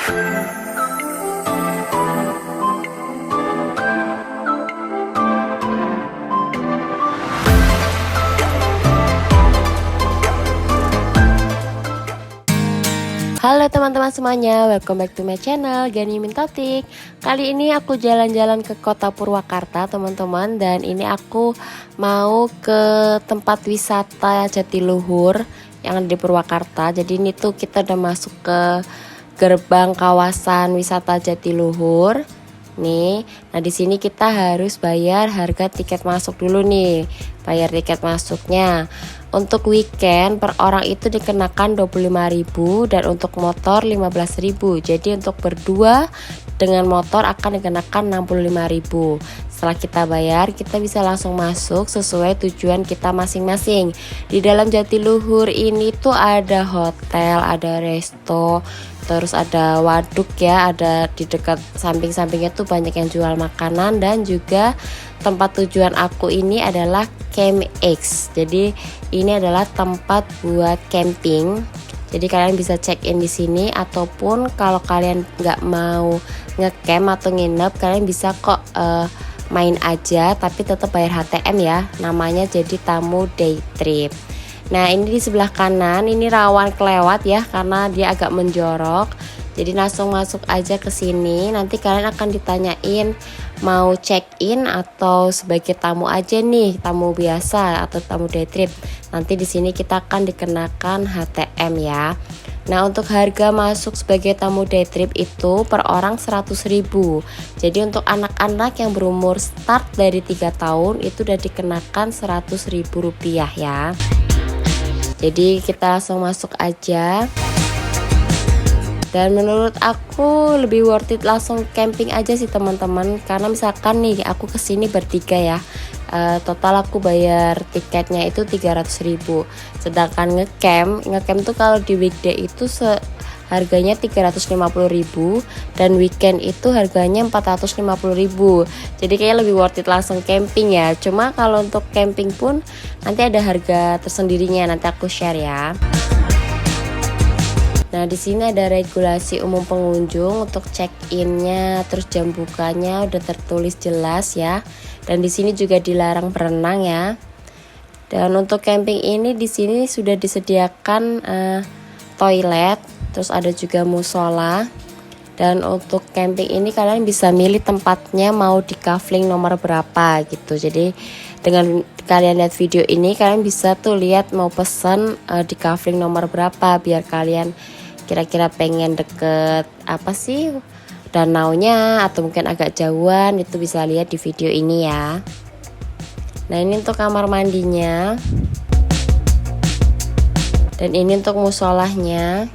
Halo teman-teman semuanya, welcome back to my channel Gani Mintotik. Kali ini aku jalan-jalan ke kota Purwakarta teman-teman. Dan ini aku mau ke tempat wisata Jatiluhur yang ada di Purwakarta. Jadi ini tuh kita udah masuk ke gerbang kawasan wisata Jatiluhur nih. Nah di sini kita harus bayar harga tiket masuk dulu nih. Bayar tiket masuknya. Untuk weekend per orang itu dikenakan 25.000 dan untuk motor 15.000. Jadi untuk berdua dengan motor akan dikenakan 65.000. Setelah kita bayar, kita bisa langsung masuk sesuai tujuan kita masing-masing. Di dalam Jatiluhur ini tuh ada hotel, ada resto, terus ada waduk ya, ada di dekat samping-sampingnya tuh banyak yang jual makanan. Dan juga tempat tujuan aku ini adalah Camp X. Jadi ini adalah tempat buat camping. Jadi kalian bisa check in di sini, ataupun kalau kalian nggak mau ngecamp atau nginep, kalian bisa kok main aja, tapi tetap bayar HTM ya. Namanya jadi tamu day trip. Nah ini di sebelah kanan ini rawan kelewat ya, karena dia agak menjorok. Jadi langsung masuk aja ke sini. Nanti kalian akan ditanyain mau check in atau sebagai tamu aja nih, tamu biasa atau tamu day trip. Nanti di sini kita akan dikenakan HTM ya. Nah untuk harga masuk sebagai tamu day trip itu per orang 100.000. Jadi untuk anak-anak yang berumur start dari 3 tahun itu udah dikenakan 100.000 rupiah ya. Jadi kita langsung masuk aja. Dan menurut aku lebih worth it langsung camping aja sih teman-teman. Karena misalkan nih aku kesini bertiga ya, total aku bayar tiketnya itu 300.000. Sedangkan ngecamp tuh kalau di weekday itu harganya 350.000 dan weekend itu harganya 450.000. Jadi kayaknya lebih worth it langsung camping ya. Cuma kalau untuk camping pun nanti ada harga tersendirinya, nanti aku share ya. Nah di sini ada regulasi umum pengunjung untuk check-innya, terus jam bukanya udah tertulis jelas ya. Dan di sini juga dilarang berenang ya. Dan untuk camping ini di sini sudah disediakan toilet, terus ada juga musola. Dan untuk camping ini kalian bisa milih tempatnya mau di kafling nomor berapa gitu. Jadi dengan kalian lihat video ini kalian bisa tuh lihat mau pesan di kafling nomor berapa, biar kalian kira-kira pengen deket apa sih danaunya atau mungkin agak jauhan, itu bisa lihat di video ini ya. Nah ini untuk kamar mandinya, dan ini untuk musolahnya.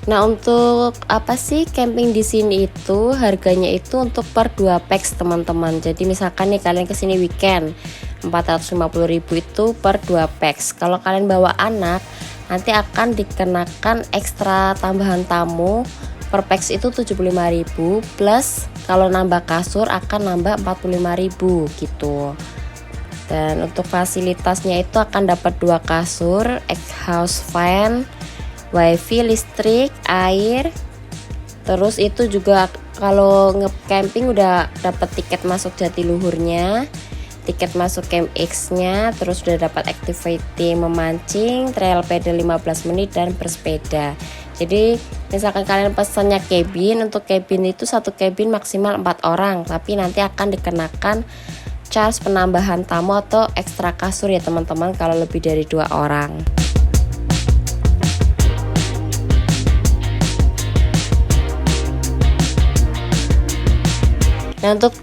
Nah untuk apa sih camping di sini itu harganya itu untuk per 2 packs teman-teman. Jadi misalkan nih kalian kesini weekend 450.000 itu per 2 packs. Kalau kalian bawa anak nanti akan dikenakan ekstra tambahan tamu per packs itu 75.000, plus kalau nambah kasur akan nambah 45.000 gitu. Dan untuk fasilitasnya itu akan dapat 2 kasur, house fan, wifi, listrik, air. Terus itu juga kalau nge-camping udah dapat tiket masuk Jatiluhurnya, tiket masuk Camp X-nya, terus udah dapat activity memancing, trail pedal 15 menit dan bersepeda. Jadi misalkan kalian pesannya cabin, untuk cabin itu satu cabin maksimal 4 orang, tapi nanti akan dikenakan charge penambahan tamu atau ekstra kasur ya teman-teman kalau lebih dari 2 orang. Nah untuk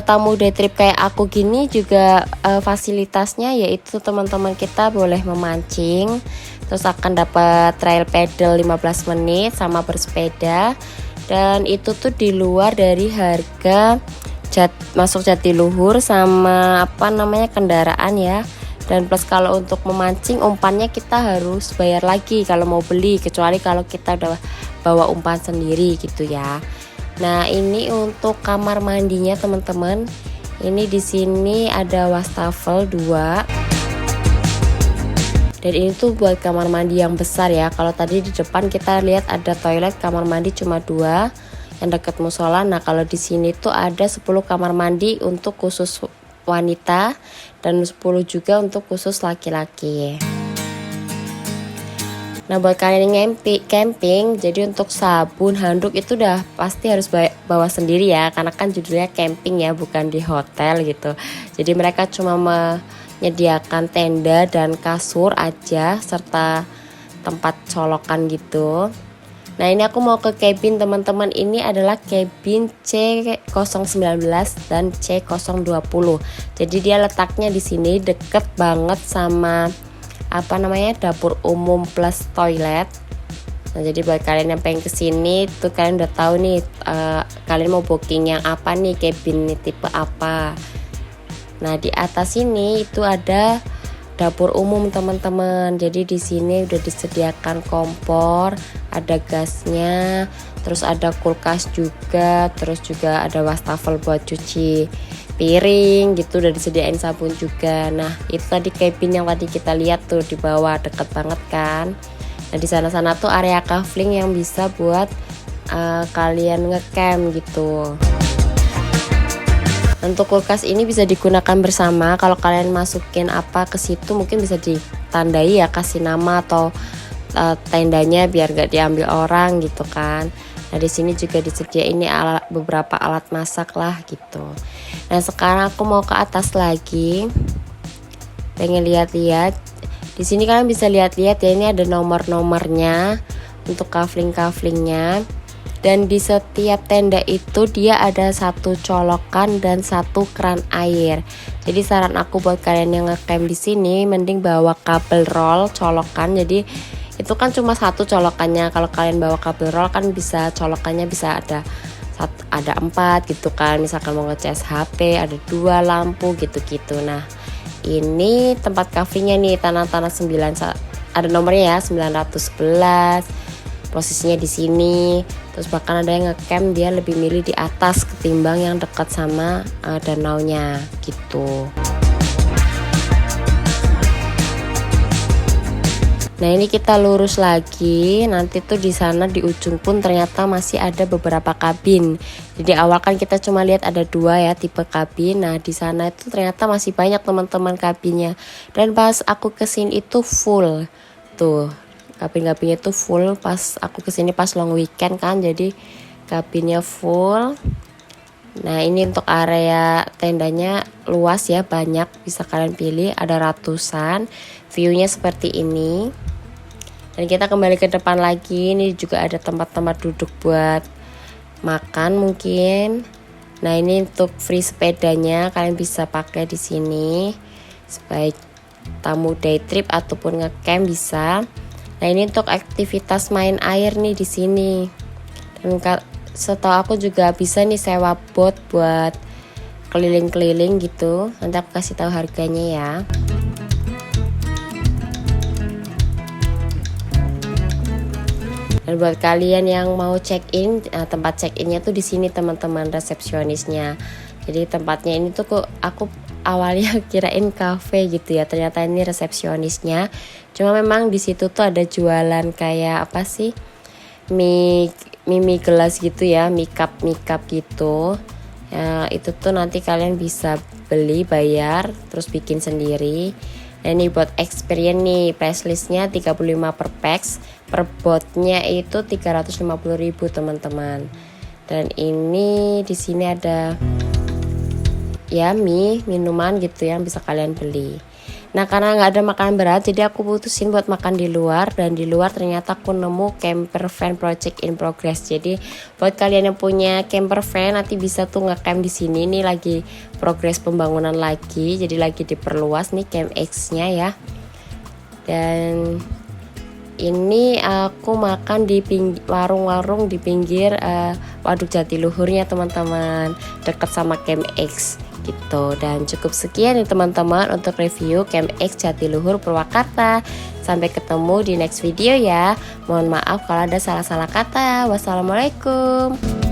tamu day trip kayak aku gini juga fasilitasnya yaitu teman-teman kita boleh memancing, terus akan dapat trail pedal 15 menit sama bersepeda. Dan itu tuh di luar dari harga masuk Jatiluhur sama apa namanya kendaraan ya. Dan plus kalau untuk memancing umpannya kita harus bayar lagi kalau mau beli, kecuali kalau kita udah bawa umpan sendiri gitu ya. Nah ini untuk kamar mandinya teman-teman. Ini di sini ada wastafel 2. Dan ini tuh buat kamar mandi yang besar ya. Kalau tadi di depan kita lihat ada toilet kamar mandi cuma 2 yang dekat musola. Nah kalau di sini tuh ada 10 kamar mandi untuk khusus wanita dan 10 juga untuk khusus laki-laki. Nah buat kalian yang camping, jadi untuk sabun, handuk itu udah pasti harus bawa sendiri ya, karena kan judulnya camping ya, bukan di hotel gitu. Jadi mereka cuma menyediakan tenda dan kasur aja serta tempat colokan gitu. Nah ini aku mau ke cabin teman-teman. Ini adalah cabin C019 dan C020. Jadi dia letaknya di sini deket banget sama dapur umum plus toilet. Nah jadi buat kalian yang pengen kesini tuh kalian udah tahu nih kalian mau booking yang apa nih, cabin nih tipe apa. Nah di atas ini itu ada dapur umum teman-teman. Jadi di sini udah disediakan kompor, ada gasnya, terus ada kulkas juga, terus juga ada wastafel buat cuci piring gitu, udah disediain sabun juga. Nah itu tadi cabin yang tadi kita lihat tuh di bawah, deket banget kan. Nah di sana-sana tuh area kafling yang bisa buat kalian ngecamp gitu. Untuk kulkas ini bisa digunakan bersama. Kalau kalian masukin apa ke situ mungkin bisa ditandai ya, kasih nama atau tendanya biar gak diambil orang gitu kan. Nah di sini juga disediain ini beberapa alat masak lah gitu. Nah sekarang aku mau ke atas lagi, pengen lihat-lihat. Di sini kalian bisa lihat-lihat ya, ini ada nomor-nomornya untuk kafling-kaflingnya. Dan di setiap tenda itu dia ada 1 colokan dan 1 keran air. Jadi saran aku buat kalian yang ngecamp di sini mending bawa kabel roll colokan. Jadi itu kan cuma 1 colokannya. Kalau kalian bawa kabel roll kan bisa colokannya bisa ada 4 gitu kan. Misalkan mau ngecas HP ada 2 lampu gitu-gitu. Nah ini tempat kafenya nih, tanah-tanah 9, ada nomornya ya, 911. Posisinya di sini. Terus bahkan ada yang ngecamp dia lebih milih di atas ketimbang yang dekat sama danaunya gitu. Nah ini kita lurus lagi, nanti tuh di sana di ujung pun ternyata masih ada beberapa kabin. Jadi awal kan kita cuma lihat ada 2 ya tipe kabin. Nah di sana itu ternyata masih banyak teman-teman kabinnya. Dan pas aku kesini itu full tuh, kabin-kabinnya itu full. Pas aku kesini pas long weekend kan, jadi kabinnya full. Nah ini untuk area tendanya luas ya, banyak bisa kalian pilih, ada ratusan. Viewnya seperti ini. Dan kita kembali ke depan lagi, ini juga ada tempat-tempat duduk buat makan mungkin. Nah ini untuk free sepedanya, kalian bisa pakai di sini sebagai tamu day trip ataupun ngecamp bisa. Nah ini untuk aktivitas main air nih di sini. Dan setahu aku juga bisa nih sewa boat buat keliling-keliling gitu. Nanti aku kasih tahu harganya ya. Dan buat kalian yang mau check-in, tempat check-innya tuh di sini teman-teman, resepsionisnya. Jadi tempatnya ini tuh aku awalnya kirain cafe gitu ya, ternyata ini resepsionisnya. Cuma memang di situ tuh ada jualan kayak apa sih, mie gelas gitu ya, mie cup gitu. Ya, itu tuh nanti kalian bisa beli, bayar, terus bikin sendiri. Nah ini buat experience nih, price listnya 35 per pax, per botnya itu 350.000 teman-teman. Dan ini di sini ada ya minuman gitu yang bisa kalian beli. Nah karena nggak ada makanan berat, jadi aku putusin buat makan di luar. Dan di luar ternyata aku nemu camper van project in progress. Jadi buat kalian yang punya camper van nanti bisa tuh ngecamp di sini. Ini lagi progres pembangunan lagi, jadi lagi diperluas nih Camp X-nya ya. Dan ini aku makan di warung-warung di pinggir Waduk Jatiluhurnya teman-teman, dekat sama Camp X gitu. Dan cukup sekian nih teman-teman untuk review Camp X Jatiluhur Purwakarta. Sampai ketemu di next video ya. Mohon maaf kalau ada salah-salah kata. Wassalamualaikum.